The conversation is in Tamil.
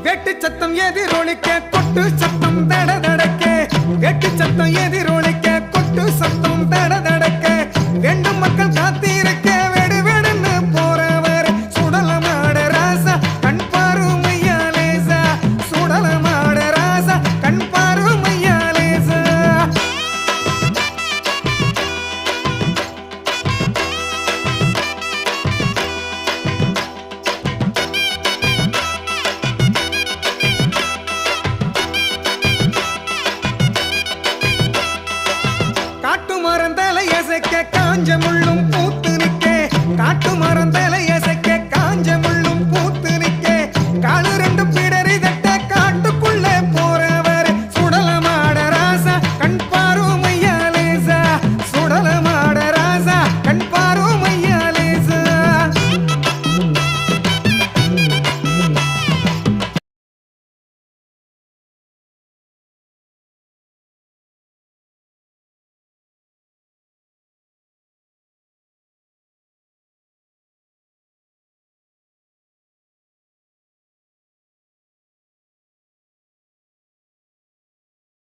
வெட்டு சத்தம் எதிரொலிக்க கொட்டு சத்தம் தட தடக்க வெட்டு சத்தம் எதிரொலிக்க கொட்டு சத்தம் தட தடக்க ரெண்டு மக்கள் காத்திருக்க வெடு வெடுன்னு போறவர் சுடலமாட ராசா கண் பாருமையாலேசா சுடலமாட ராசா கண் பாருமையாலேசா காட்டு மரம் தலை அசைக்க காஞ்ச முள்ளும் பூத்து நிற்க காட்டு மரம் தலை